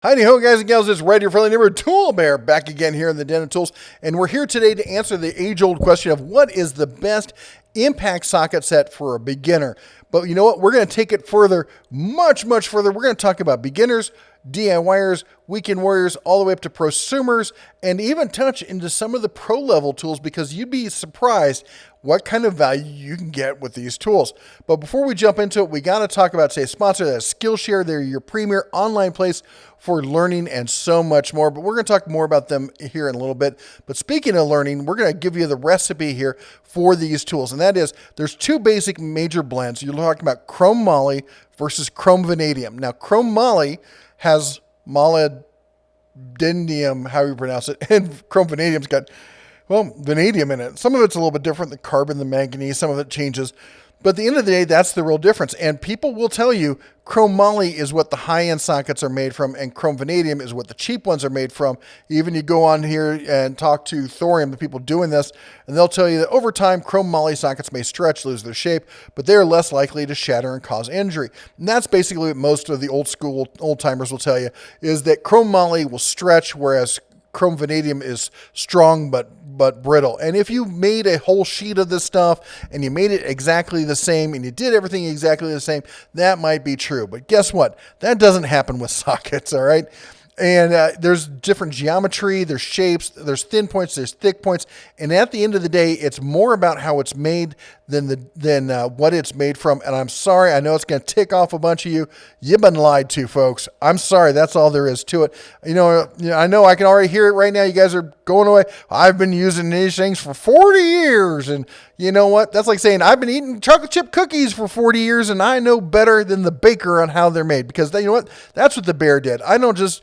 Howdy ho, guys and gals, it's right here, friendly neighborhood Tool Bear, back again here in the Den of Tools, and we're here today to answer the age-old question of what is the best impact socket set for a beginner. But you know what? We're going to take it further, much further. We're going to talk about beginners, DIYers, weekend warriors, all the way up to prosumers, and even touch into some of the pro-level tools because you'd be surprised what kind of value you can get with these tools. But before we jump into it, we got to talk about today's sponsor, that's Skillshare. They're your premier online place for learning and so much more. But we're going to talk more about them here in a little bit. But speaking of learning, we're going to give you the recipe here for these tools. And that is, there's two basic major blends. You're talking about Chrome-Moly versus Chrome-Vanadium. Now, Chrome-Moly has molybdenum, how you pronounce it, and Chrome-Vanadium's got, well, vanadium in it. Some of it's a little bit different, the carbon, the manganese, some of it changes. But at the end of the day, that's the real difference. And people will tell you Chrome-Moly is what the high-end sockets are made from, and Chrome-Vanadium is what the cheap ones are made from. Even you go on here and talk to Thorium, the people doing this, and they'll tell you that over time, Chrome-Moly sockets may stretch, lose their shape, but they're less likely to shatter and cause injury. And that's basically what most of the old-timers will tell you, is that Chrome-Moly will stretch, whereas Chrome-Vanadium is strong but brittle. And if you made a whole sheet of this stuff and you made it exactly the same and you did everything exactly the same, that might be true. But guess what? That doesn't happen with sockets, all right? And there's different geometry, there's shapes, there's thin points, there's thick points. And at the end of the day, it's more about how it's made than what it's made from. And I'm sorry, I know it's going to tick off a bunch of you. You've been lied to, folks. I'm sorry. That's all there is to it. You know, I know I can already hear it right now. You guys are going away. I've been using these things for 40 years. And you know what? That's like saying I've been eating chocolate chip cookies for 40 years and I know better than the baker on how they're made. Because you know what? That's what the bear did. I don't just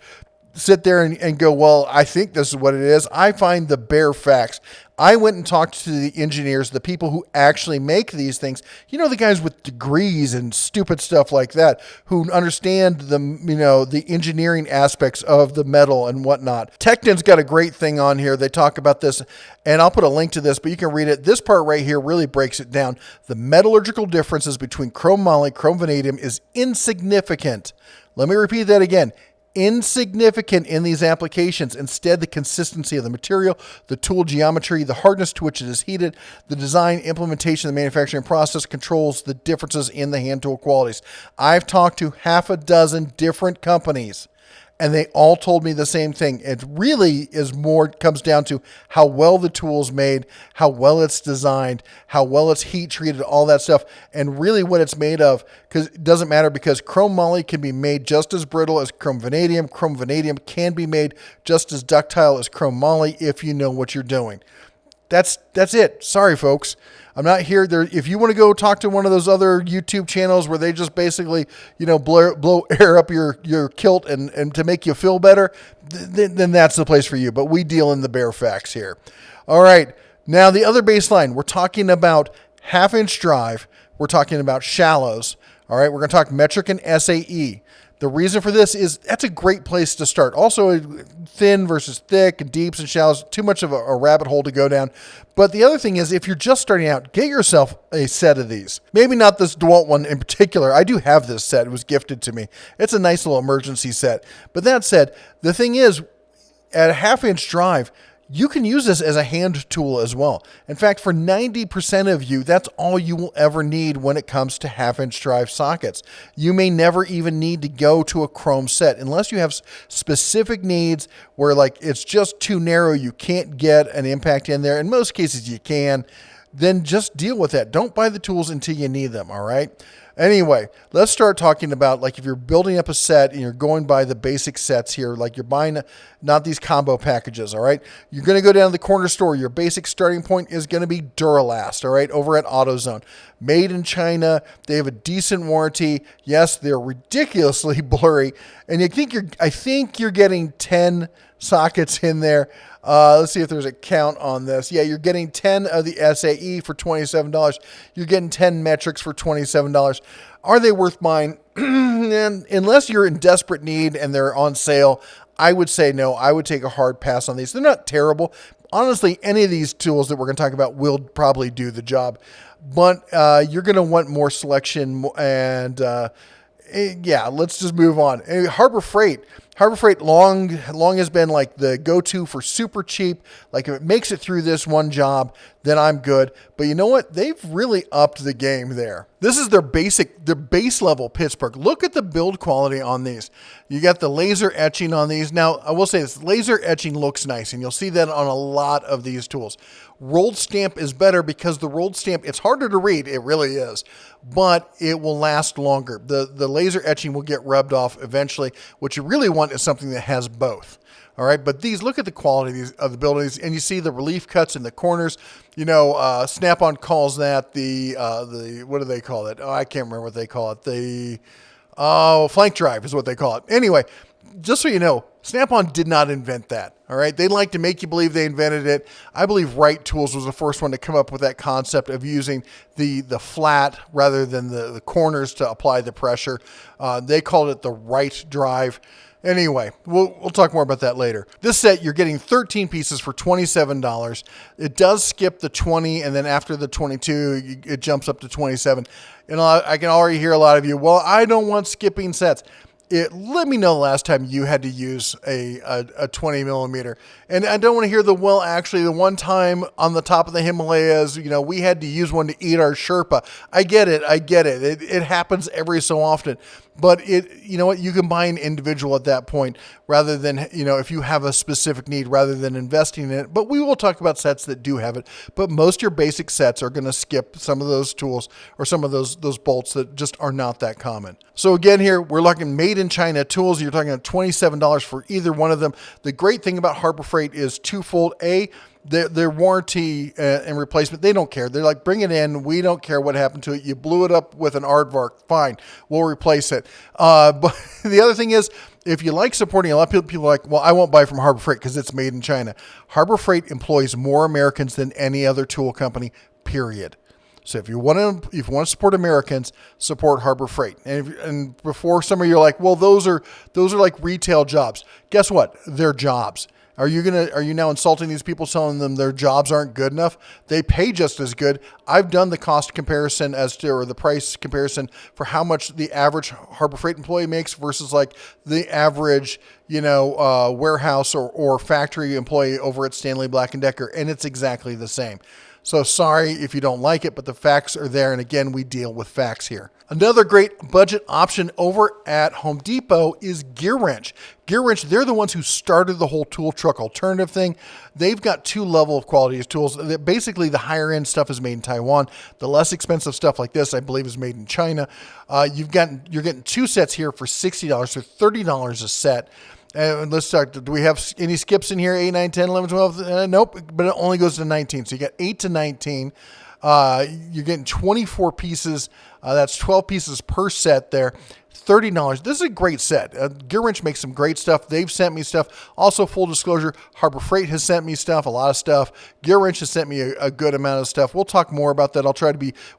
sit there and go, well, I think this is what it is. I find the bare facts. I went and talked to the engineers, the people who actually make these things. You know, the guys with degrees and stupid stuff like that who understand the engineering aspects of the metal and whatnot. Tekton's got a great thing on here. They talk about this, and I'll put a link to this, but you can read it. This part right here really breaks it down. The metallurgical differences between Chrome-Moly, Chrome-Vanadium is insignificant. Let me repeat that again. Insignificant in these applications. Instead, the consistency of the material, the tool geometry, the hardness to which it is heated, the design, implementation, the manufacturing process controls the differences in the hand tool qualities. I've talked to half a dozen different companies, and they all told me the same thing. It really comes down to how well the tool's made, how well it's designed, how well it's heat treated, all that stuff, and really what it's made of. Because it doesn't matter, because Chrome-Moly can be made just as brittle as Chrome-Vanadium. Chrome-Vanadium can be made just as ductile as Chrome-Moly if you know what you're doing. That's it. Sorry, folks. I'm not here there. If you want to go talk to one of those other YouTube channels where they just basically, blow air up your kilt and to make you feel better, then that's the place for you. But we deal in the bare facts here. All right. Now the other baseline, we're talking about 1/2-inch drive. We're talking about shallows. All right. We're going to talk metric and SAE. The reason for this is that's a great place to start. Also, thin versus thick and deeps and shallows, too much of a rabbit hole to go down. But the other thing is, if you're just starting out, get yourself a set of these. Maybe not this DeWalt one in particular. I do have this set. It was gifted to me. It's a nice little emergency set. But that said, the thing is, at a 1/2-inch drive, you can use this as a hand tool as well. In fact, for 90% of you, that's all you will ever need when it comes to 1/2-inch drive sockets. You may never even need to go to a chrome set unless you have specific needs where it's just too narrow, you can't get an impact in there. In most cases you can. Then just deal with that. Don't buy the tools until you need them, all right? Anyway, let's start talking about if you're building up a set and you're going by the basic sets here, you're buying not these combo packages, all right? You're going to go down to the corner store. Your basic starting point is going to be Duralast, all right, over at AutoZone. Made in China. They have a decent warranty. Yes, they're ridiculously blurry. And I think you're getting 10 sockets in there. Let's see if there's a count on this. Yeah, you're getting 10 of the SAE for $27. You're getting 10 metrics for $27. Are they worth buying? And unless you're in desperate need and they're on sale, I would say no. I would take a hard pass on these. They're not terrible. Honestly, any of these tools that we're going to talk about will probably do the job. But you're going to want more selection and yeah, let's just move on. Harbor Freight. Harbor Freight long has been like the go-to for super cheap. Like if it makes it through this one job, then I'm good. But you know what? They've really upped the game there. This is their base level Pittsburgh. Look at the build quality on these. You got the laser etching on these. Now, I will say this, laser etching looks nice, and you'll see that on a lot of these tools. Rolled stamp is better because the rolled stamp, it's harder to read, it really is, but it will last longer. The laser etching will get rubbed off eventually. What you really want is something that has both. All right, but these, look at the quality of the buildings, and you see the relief cuts in the corners. You know, Snap-on calls that the what do they call it? Oh, I can't remember what they call it. The flank drive is what they call it. Anyway, just so you know, Snap-on did not invent that. All right, they like to make you believe they invented it. I believe Wright Tools was the first one to come up with that concept of using the flat rather than the corners to apply the pressure. They called it the Wright drive. Anyway, we'll talk more about that later. This set, you're getting 13 pieces for $27. It does skip the 20, and then after the 22, it jumps up to 27. And I can already hear a lot of you, well, I don't want skipping sets. Let me know the last time you had to use a 20 millimeter. And I don't want to hear well, actually, the one time on the top of the Himalayas, you know, we had to use one to eat our Sherpa. I get it. It happens every so often. But you know what, you can buy an individual at that point rather than, you know, if you have a specific need rather than investing in it. But we will talk about sets that do have it. But most of your basic sets are going to skip some of those tools or some of those bolts that just are not that common. So again, here we're looking made in China tools. You're talking about $27 for either one of them. The great thing about Harbor Freight is twofold. Their warranty and replacement, they don't care. They're like, bring it in. We don't care what happened to it. You blew it up with an aardvark. Fine, we'll replace it. But the other thing is, if you like supporting, a lot of people are like, well, I won't buy from Harbor Freight because it's made in China. Harbor Freight employs more Americans than any other tool company, period. So if you want to support Americans, support Harbor Freight. And before some of you are like, well, those are like retail jobs. Guess what? They're jobs. Are you now insulting these people, telling them their jobs aren't good enough? They pay just as good. I've done the cost comparison or the price comparison for how much the average Harbor Freight employee makes versus like the average, warehouse or factory employee over at Stanley Black & Decker, and it's exactly the same. So sorry if you don't like it, but the facts are there. And again, we deal with facts here. Another great budget option over at Home Depot is Gear Wrench. Gear Wrench, they're the ones who started the whole tool truck alternative thing. They've got two level of quality of tools. Basically, the higher end stuff is made in Taiwan. The less expensive stuff like this, I believe, is made in China. You're getting two sets here for $60, so $30 a set. And let's start. Do we have any skips in here? 8, 9, 10, 11, 12? Nope, but it only goes to 19. So you got 8 to 19. You're getting 24 pieces. That's 12 pieces per set there. $30. This is a great set. Gear Wrench makes some great stuff. They've sent me stuff. Also, full disclosure, Harbor Freight has sent me stuff, a lot of stuff. Gear Wrench has sent me a good amount of stuff. We'll talk more about that.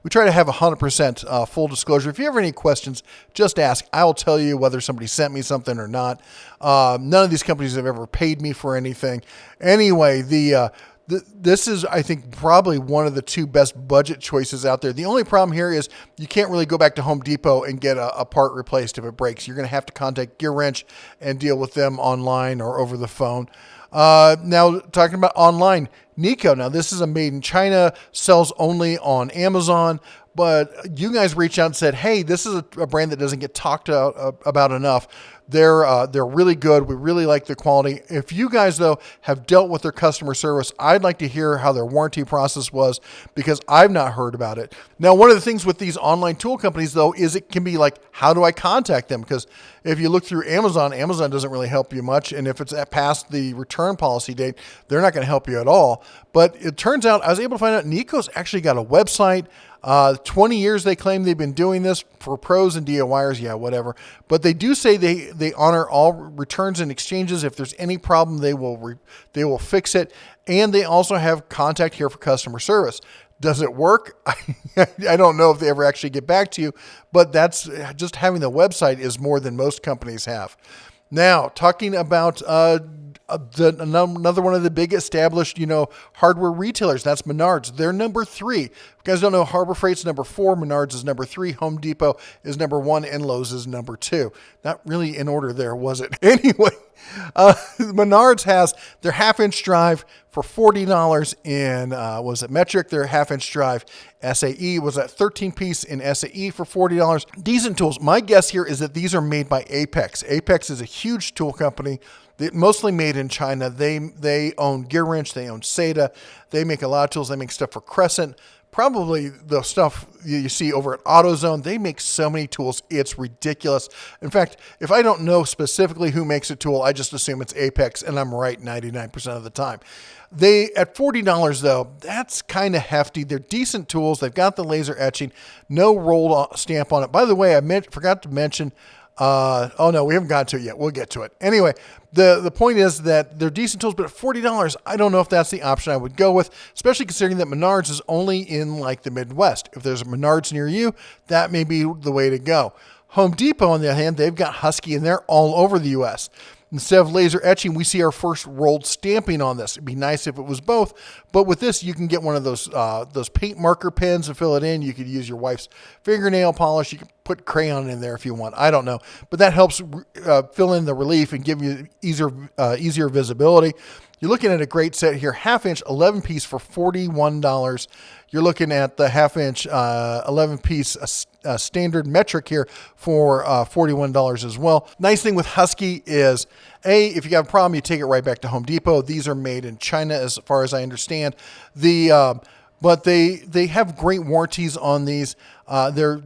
We try to have 100% full disclosure. If you have any questions, just ask. I'll tell you whether somebody sent me something or not. None of these companies have ever paid me for anything. Anyway, this is, I think, probably one of the two best budget choices out there. The only problem here is you can't really go back to Home Depot and get a part replaced if it breaks. You're going to have to contact Gear Wrench and deal with them online or over the phone. Now, talking about online, Nico. Now, this is a made in China, sells only on Amazon. But you guys reached out and said, hey, this is a brand that doesn't get talked about enough. They're really good. We really like the quality. If you guys, though, have dealt with their customer service, I'd like to hear how their warranty process was because I've not heard about it. Now, one of the things with these online tool companies, though, is it can be like, how do I contact them? Because if you look through Amazon, Amazon doesn't really help you much. And if it's past the return policy date, they're not going to help you at all. But it turns out I was able to find out Nico's actually got a website. 20 years they claim they've been doing this for pros and DIYers. Yeah, whatever. But they do say they honor all returns and exchanges. If there's any problem, they will fix it. And they also have contact here for customer service. Does it work? I don't know if they ever actually get back to you, but that's just having the website is more than most companies have. Now, talking about Another one of the big established, hardware retailers. That's Menards. They're number 3. If you guys don't know, Harbor Freight's number 4, Menards is number 3, Home Depot is number 1, and Lowe's is number 2. Not really in order there, was it? Anyway, Menards has their half-inch drive for $40 in, was it metric? Their half-inch drive SAE was that 13-piece in SAE for $40. Decent tools. My guess here is that these are made by Apex. Apex is a huge tool company. They're mostly made in China. They own Gear Wrench. They own Seda. They make a lot of tools. They make stuff for Crescent. Probably the stuff you see over at AutoZone. They make so many tools. It's ridiculous. In fact, if I don't know specifically who makes a tool, I just assume it's Apex, and I'm right 99% of the time. At $40 though, that's kind of hefty. They're decent tools. They've got the laser etching, no rolled stamp on it. By the way, I forgot to mention. Oh no, we haven't got to it yet. We'll get to it. Anyway, the point is that they're decent tools, but at $40, I don't know if that's the option I would go with, especially considering that Menards is only in like the Midwest. If there's a Menards near you, that may be the way to go. Home Depot, on the other hand, they've got Husky and they're all over the U.S. Instead of laser etching, we see our first rolled stamping on this. It'd be nice if it was both, but with this, you can get one of those paint marker pens to fill it in. You could use your wife's fingernail polish. You can put crayon in there if you want. I don't know, but that helps fill in the relief and give you easier visibility. You're looking at a great set here, half-inch 11-piece for $41. You're looking at the half-inch 11-piece standard metric here for $41 as well. Nice thing with Husky is, if you got a problem, you take it right back to Home Depot. These are made in China, as far as I understand. But they have great warranties on these. They're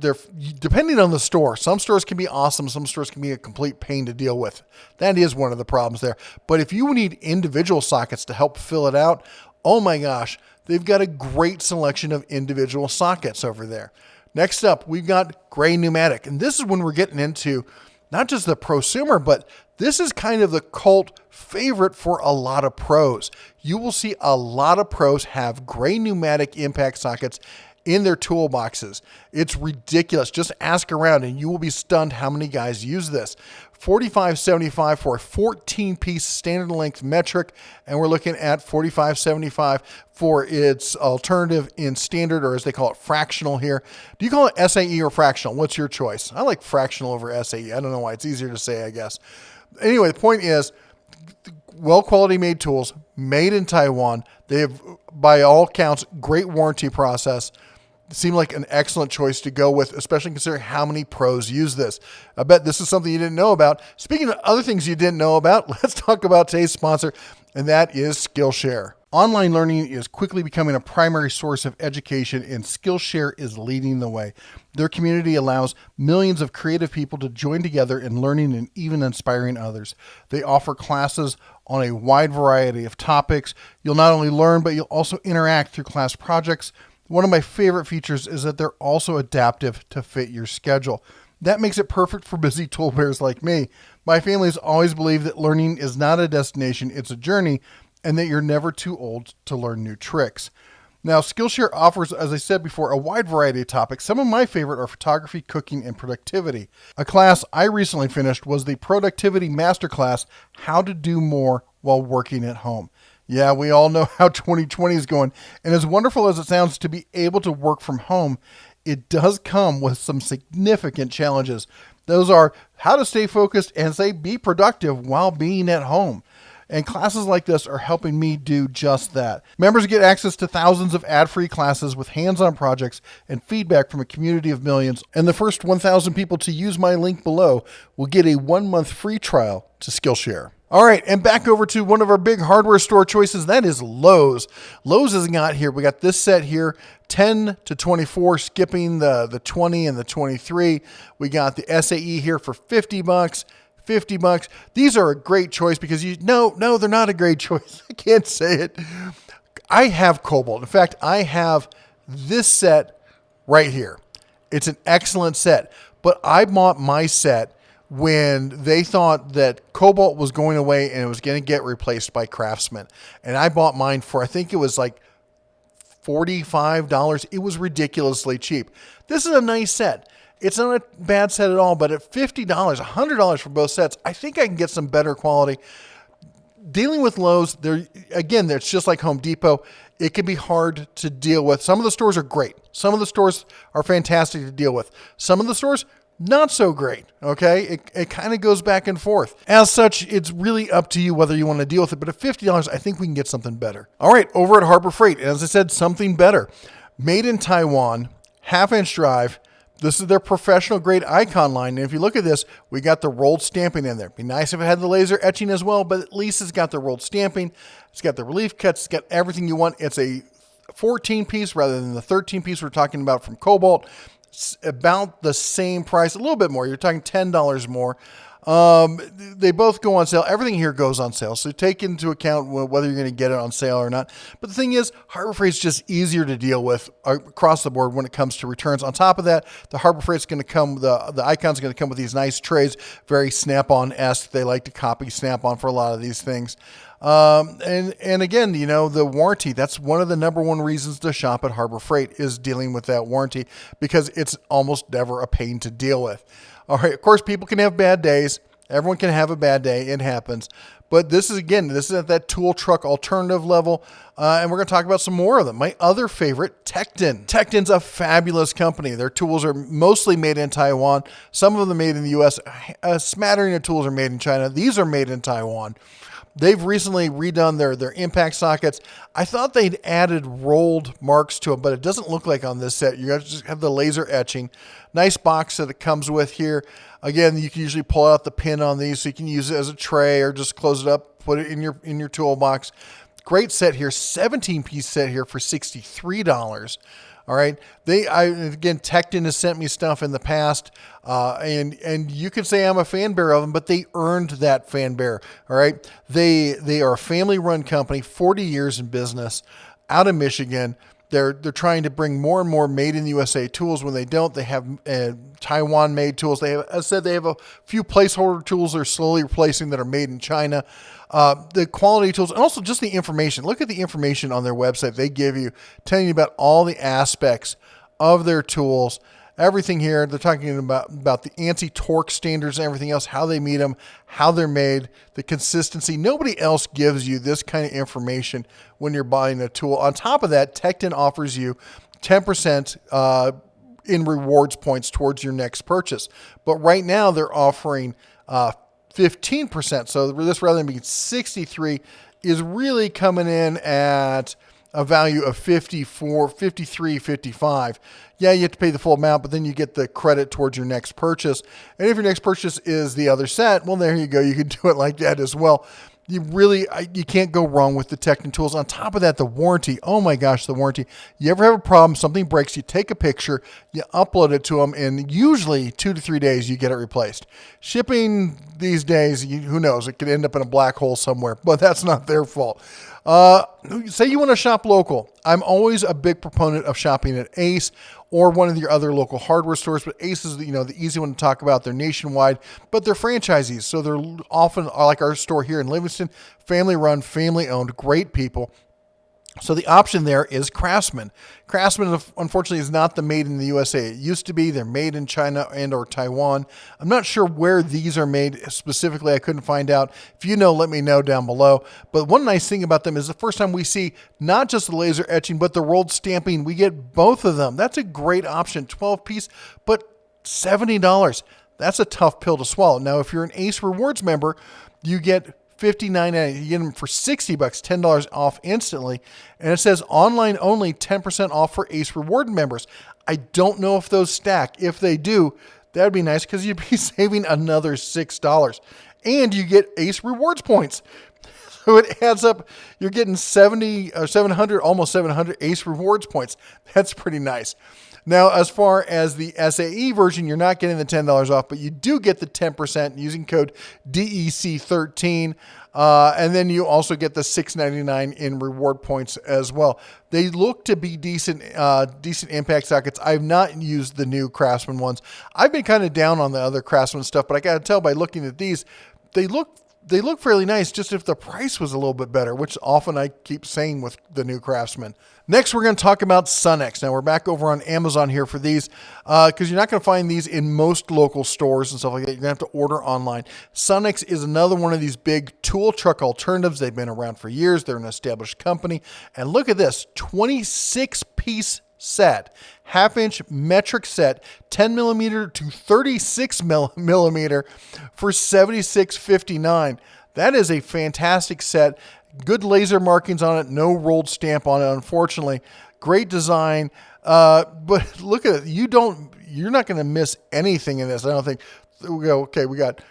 depending on the store. Some stores can be awesome. Some stores can be a complete pain to deal with. That is one of the problems there. But if you need individual sockets to help fill it out, oh my gosh, they've got a great selection of individual sockets over there. Next up, we've got Gray Pneumatic. And this is when we're getting into not just the prosumer, but this is kind of the cult favorite for a lot of pros. You will see a lot of pros have Gray Pneumatic impact sockets in their toolboxes. It's ridiculous. Just ask around and you will be stunned how many guys use this. $45.75 for a 14-piece standard length metric, and we're looking at $45.75 for its alternative in standard, or as they call it, fractional here. Do you call it SAE or fractional? What's your choice? I like fractional over SAE. I don't know why. It's easier to say, I guess. Anyway, the point is, well-quality made tools, made in Taiwan. They have, by all counts, great warranty process. Seemed like an excellent choice to go with, especially considering how many pros use this. I bet this is something you didn't know about. Speaking of other things you didn't know about, let's talk about today's sponsor, and that is Skillshare. Online learning is quickly becoming a primary source of education, and Skillshare is leading the way. Their community allows millions of creative people to join together in learning and even inspiring others. They offer classes on a wide variety of topics. You'll not only learn, but you'll also interact through class projects. One of my favorite features is that they're also adaptive to fit your schedule. That makes it perfect for busy tool bears like me. My family has always believed that learning is not a destination, it's a journey, and that you're never too old to learn new tricks. Now, Skillshare offers, as I said before, a wide variety of topics. Some of my favorite are photography, cooking, and productivity. A class I recently finished was the Productivity Masterclass, How to Do More While Working at Home. Yeah, we all know how 2020 is going, and as wonderful as it sounds to be able to work from home, it does come with some significant challenges. Those are how to stay focused and be productive while being at home. And classes like this are helping me do just that. Members get access to thousands of ad-free classes with hands-on projects and feedback from a community of millions. And the first 1,000 people to use my link below will get a 1-month free trial to Skillshare. All right, and back over to one of our big hardware store choices, that is Lowe's. Lowe's has got here, we got this set here, 10 to 24, skipping the 20 and the 23. We got the SAE here for $50. $50. These are a great choice because no, they're not a great choice. I can't say it. I have Cobalt. In fact, I have this set right here. It's an excellent set, but I bought my set when they thought that Cobalt was going away and it was going to get replaced by Craftsman. And I bought mine for, I think it was like $45. It was ridiculously cheap. This is a nice set. It's not a bad set at all, but at $50, $100 for both sets, I think I can get some better quality. dealing with Lowe's, again, it's just like Home Depot. It can be hard to deal with. Some of the stores are great. Some of the stores are fantastic to deal with. Some of the stores, not so great. Okay. It kind of goes back and forth. As such, it's really up to you whether you want to deal with it. But at $50, I think we can get something better. All right. Over at Harbor Freight, as I said, something better. Made in Taiwan, half-inch drive. This is their professional grade icon line. And if you look at this, we got the rolled stamping in there. It'd be nice if it had the laser etching as well, but at least it's got the rolled stamping. It's got the relief cuts. It's got everything you want. It's a 14 piece rather than the 13 piece we're talking about from Cobalt. It's about the same price, a little bit more. You're talking $10 more. They both go on sale. Everything here goes on sale. So take into account whether you're going to get it on sale or not. But the thing is, Harbor Freight's just easier to deal with across the board when it comes to returns. On top of that, the Harbor Freight's going to come, the icon's going to come with these nice trays, very Snap-on-esque. They like to copy Snap-on for a lot of these things. And again, you know, the warranty, that's one of the number one reasons to shop at Harbor Freight is dealing with that warranty because it's almost never a pain to deal with. All right. Of course, people can have bad days. Everyone can have a bad day. It happens. But this is at that tool truck alternative level. And we're going to talk about some more of them. My other favorite, Tekton. Tekton's a fabulous company. Their tools are mostly made in Taiwan. Some of them made in the U.S. A smattering of tools are made in China. These are made in Taiwan. They've recently redone their impact sockets. I thought they'd added rolled marks to them, but it doesn't look like on this set. You guys just have the laser etching. Nice box that it comes with here. Again, you can usually pull out the pin on these so you can use it as a tray or just close it up, put it in your toolbox. Great set here, 17-piece set here for $63. All right. Again, Tekton has sent me stuff in the past, and you can say I'm a fan bearer of them, but they earned that fan bearer. All right. They are a family-run company, 40 years in business, out of Michigan. They're trying to bring more and more made in the USA tools. When they don't, they have Taiwan-made tools. They have, as I said, they have a few placeholder tools they're slowly replacing that are made in China. The quality tools and also just the information. Look at the information on their website. They give you, telling you about all the aspects of their tools. Everything here, they're talking about the ANSI torque standards and everything else, how they meet them, how they're made, the consistency. Nobody else gives you this kind of information when you're buying a tool. On top of that, Tekton offers you 10% in rewards points towards your next purchase. But right now they're offering 15%. So this, rather than being 63, is really coming in at a value of 54, 53, 55. Yeah, you have to pay the full amount, but then you get the credit towards your next purchase. And if your next purchase is the other set, well, there you go. You can do it like that as well. You can't go wrong with the Tekton tools. On top of that, the warranty. Oh my gosh, the warranty. You ever have a problem, something breaks, you take a picture, you upload it to them, and usually 2 to 3 days you get it replaced. Shipping these days, who knows, it could end up in a black hole somewhere, but that's not their fault. Say you want to shop local. I'm always a big proponent of shopping at Ace or one of your other local hardware stores, but Ace is the easy one to talk about. They're nationwide, but they're franchisees, so they're often like our store here in Livingston, family run, family owned, great people. So the option there is Craftsman. Craftsman, unfortunately, is not the made in the USA. It used to be. They're made in China and or Taiwan. I'm not sure where these are made specifically. I couldn't find out. If you know, let me know down below. But one nice thing about them is the first time we see not just the laser etching, but the rolled stamping, we get both of them. That's a great option. 12-piece, but $70. That's a tough pill to swallow. Now, if you're an Ace Rewards member, you get $59.90. You get them for $60, $10 off instantly. And it says online only, 10% off for Ace Reward members. I don't know if those stack. If they do, that would be nice because you'd be saving another $6. And you get Ace Rewards points. So it adds up. You're getting 70 or 700, almost 700 Ace Rewards points. That's pretty nice. Now, as far as the SAE version, you're not getting the $10 off, but you do get the 10% using code DEC13. And then you also get the $6.99 in reward points as well. They look to be decent impact sockets. I've not used the new Craftsman ones. I've been kind of down on the other Craftsman stuff, but I got to tell by looking at these, they look they look fairly nice, just if the price was a little bit better, which often I keep saying with the new Craftsman. Next, we're going to talk about Sunex. Now, we're back over on Amazon here for these because you're not going to find these in most local stores and stuff like that. You're going to have to order online. Sunex is another one of these big tool truck alternatives. They've been around for years. They're an established company. And look at this, 26-piece set, half-inch metric set, 10 millimeter to 36 millimeter for $76.59. That is a fantastic set. Good laser markings on it, no rolled stamp on it, unfortunately. Great design, but look at it. You're not going to miss anything in this, I don't think. We got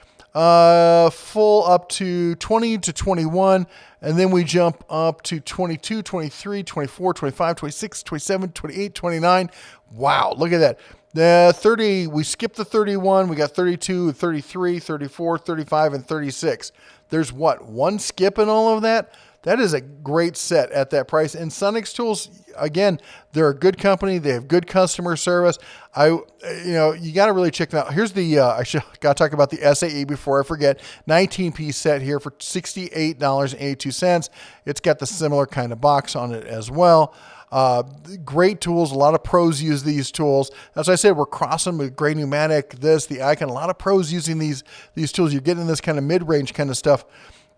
full up to 20 to 21, and then we jump up to 22, 23, 24, 25, 26, 27, 28, 29. Wow, look at that. The 30, we skipped the 31, we got 32, 33, 34, 35, and 36. There's what, one skip in all of that? That is a great set at that price. And Sunex Tools, again, they're a good company. They have good customer service. You got to really check them out. Here's the, got to talk about the SAE before I forget. 19-piece set here for $68.82. It's got the similar kind of box on it as well. Great tools. A lot of pros use these tools. As I said, we're crossing with Gray Pneumatic, the Icon. A lot of pros using these tools. You're getting this kind of mid-range kind of stuff.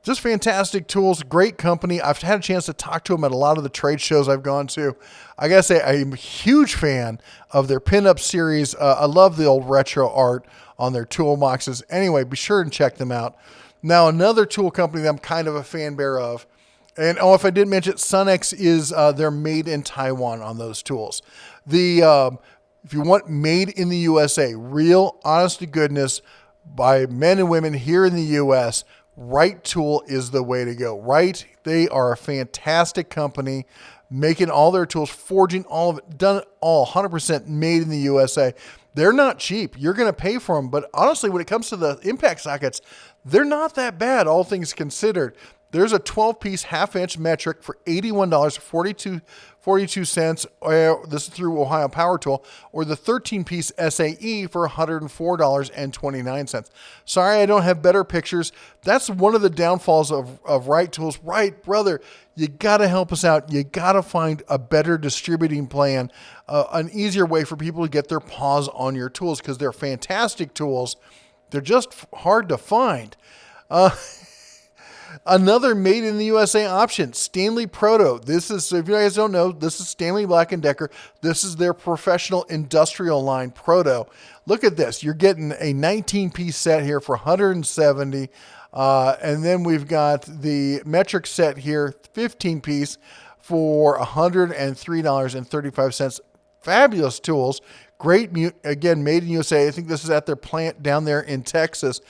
Just fantastic tools. Great company. I've had a chance to talk to them at a lot of the trade shows I've gone to. I got to say, I'm a huge fan of their pinup series. I love the old retro art on their toolboxes. Anyway, be sure and check them out. Now, another tool company that I'm kind of a fan bearer of, and if I didn't mention it, Sunex is they're made in Taiwan on those tools. If you want made in the USA, real, honest to goodness, by men and women here in the U.S., Wright Tool is the way to go. Wright, they are a fantastic company, making all their tools, forging all of it, done it all 100% made in the USA. They're not cheap. You're going to pay for them. But honestly, when it comes to the impact sockets, they're not that bad, all things considered. There's a 12-piece half-inch metric for $81.42. This is through Ohio Power Tool, or the 13-piece SAE for $104.29. Sorry, I don't have better pictures. That's one of the downfalls of Wright Tools. Wright, brother, you got to help us out. You got to find a better distributing plan, an easier way for people to get their paws on your tools, because they're fantastic tools. They're just hard to find. Another made in the USA option, Stanley Proto. This is, so if you guys don't know, this is Stanley Black & Decker. This is their professional industrial line Proto. Look at this. You're getting a 19-piece set here for $170. And then we've got the metric set here, 15-piece for $103.35. Fabulous tools. Great, again, made in USA. I think this is at their plant down there in Texas.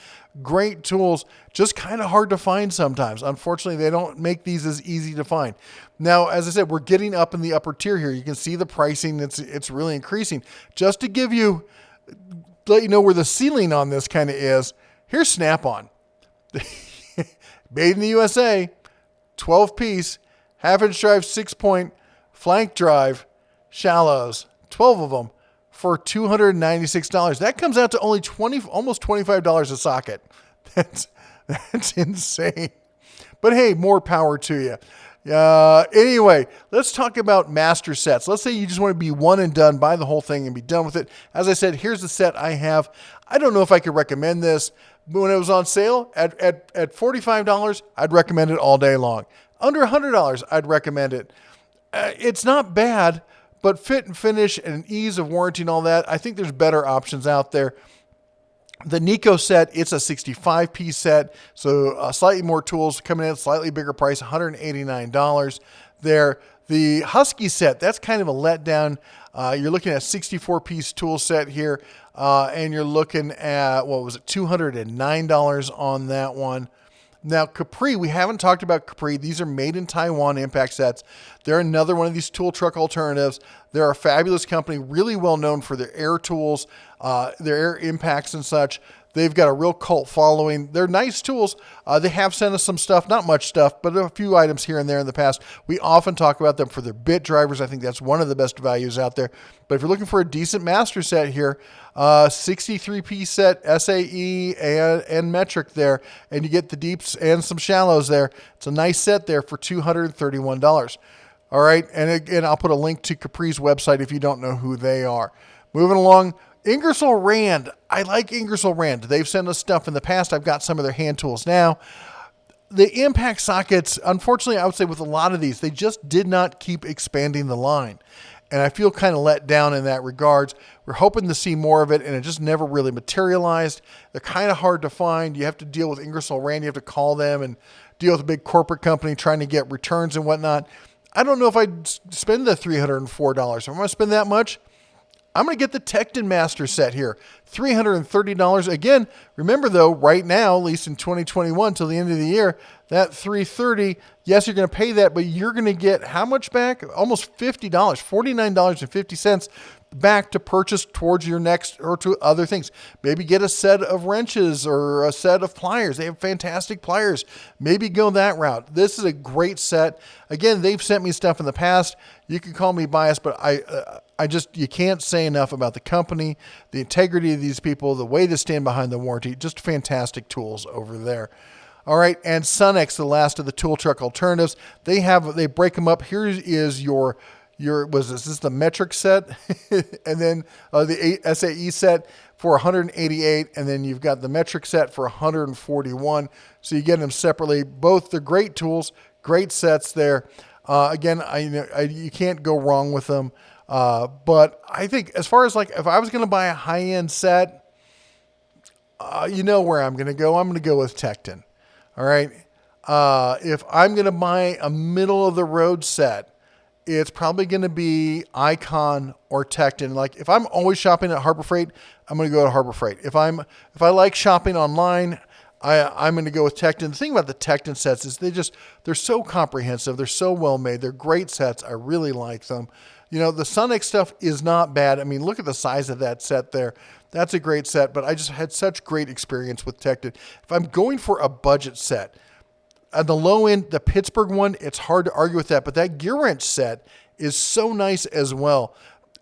Great tools, just kind of hard to find sometimes. Unfortunately, they don't make these as easy to find. Now, as I said, we're getting up in the upper tier here. You can see the pricing. It's really increasing. Just to let you know where the ceiling on this kind of is, here's Snap-on. Made in the USA, 12-piece, half-inch drive, 6-point, flank drive, shallows, 12 of them, for $296. That comes out to only almost $25 a socket. That's insane. But hey, more power to you. Anyway, let's talk about master sets. Let's say you just want to be one and done, buy the whole thing and be done with it. As I said, here's the set I have. I don't know if I could recommend this, but when it was on sale at $45, I'd recommend it all day long. Under $100, I'd recommend it. It's not bad, but fit and finish and ease of warranty and all that, I think there's better options out there. The Nico set, it's a 65-piece set, so slightly more tools coming in at a slightly bigger price, $189 there. The Husky set, that's kind of a letdown. You're looking at a 64-piece tool set here, and you're looking at, $209 on that one. Now, Capri, we haven't talked about Capri. These are made in Taiwan impact sets. They're another one of these tool truck alternatives. They're a fabulous company, really well known for their air tools, their air impacts and such. They've got a real cult following. They're nice tools. They have sent us some stuff, not much stuff, but a few items here and there in the past. We often talk about them for their bit drivers. I think that's one of the best values out there. But if you're looking for a decent master set here, 63-piece set, SAE and metric there, and you get the deeps and some shallows there. It's a nice set there for $231. All right, and again, I'll put a link to Capri's website if you don't know who they are. Moving along, Ingersoll Rand. I like Ingersoll Rand. They've sent us stuff in the past. I've got some of their hand tools now. The impact sockets, unfortunately, I would say with a lot of these, they just did not keep expanding the line. And I feel kind of let down in that regards. We're hoping to see more of it, and it just never really materialized. They're kind of hard to find. You have to deal with Ingersoll Rand. You have to call them and deal with a big corporate company trying to get returns and whatnot. I don't know if I'd spend the $304. If I'm going to spend that much, I'm going to get the Tekton Master set here, $330. Again, remember though, right now, at least in 2021 till the end of the year, that $330, yes, you're going to pay that, but you're going to get how much back? Almost $50, $49.50 back to purchase towards your next or to other things. Maybe get a set of wrenches or a set of pliers. They have fantastic pliers. Maybe go that route. This is a great set. Again, they've sent me stuff in the past. You can call me biased, but I just, you can't say enough about the company, the integrity of these people, the way they stand behind the warranty. Just fantastic tools over there. All right, and Sunex, the last of the tool truck alternatives. They break them up. Here is your was this the metric set, and then the SAE set for $188, and then you've got the metric set for $141. So you get them separately. Both they're great tools, great sets there. Again, you can't go wrong with them. But I think as far as like if I was going to buy a high-end set, you know where I'm going to go. I'm going to go with Tekton. All right. If I'm going to buy a middle-of-the-road set, it's probably going to be Icon or Tekton. Like if I'm always shopping at Harbor Freight, I'm going to go to Harbor Freight. If I like shopping online, I'm going to go with Tekton. The thing about the Tekton sets is they're so comprehensive. They're so well made. They're great sets. I really like them. You know, the Sunex stuff is not bad. I mean, look at the size of that set there. That's a great set, but I just had such great experience with Tekton. If I'm going for a budget set, at the low end, the Pittsburgh one, it's hard to argue with that, but that gear wrench set is so nice as well.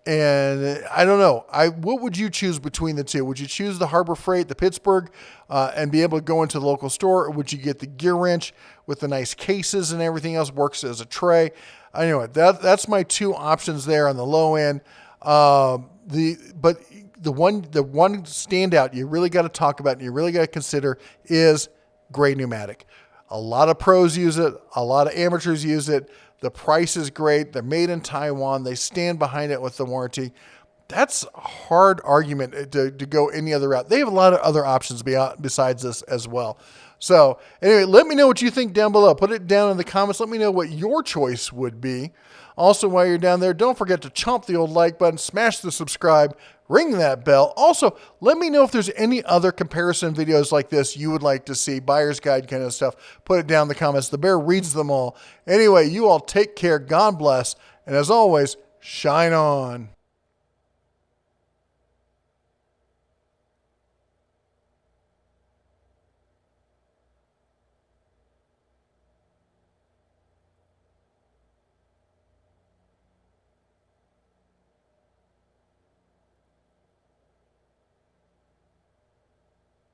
And I don't know, what would you choose between the two? Would you choose the Harbor Freight, the Pittsburgh, and be able to go into the local store, or would you get the gear wrench with the nice cases and everything else, works as a tray? Anyway, that's my two options there on the low end. But the one standout you really got to talk about and you really got to consider is Gray Pneumatic. A lot of pros use it. A lot of amateurs use it. The price is great. They're made in Taiwan. They stand behind it with the warranty. That's a hard argument to go any other route. They have a lot of other options besides this as well. So anyway, let me know what you think down below. Put it down in the comments. Let me know what your choice would be. Also, while you're down there, don't forget to chomp the old like button, smash the subscribe, ring that bell. Also, let me know if there's any other comparison videos like this you would like to see, buyer's guide kind of stuff. Put it down in the comments. The Bear reads them all. Anyway, you all take care. God bless. And as always, shine on.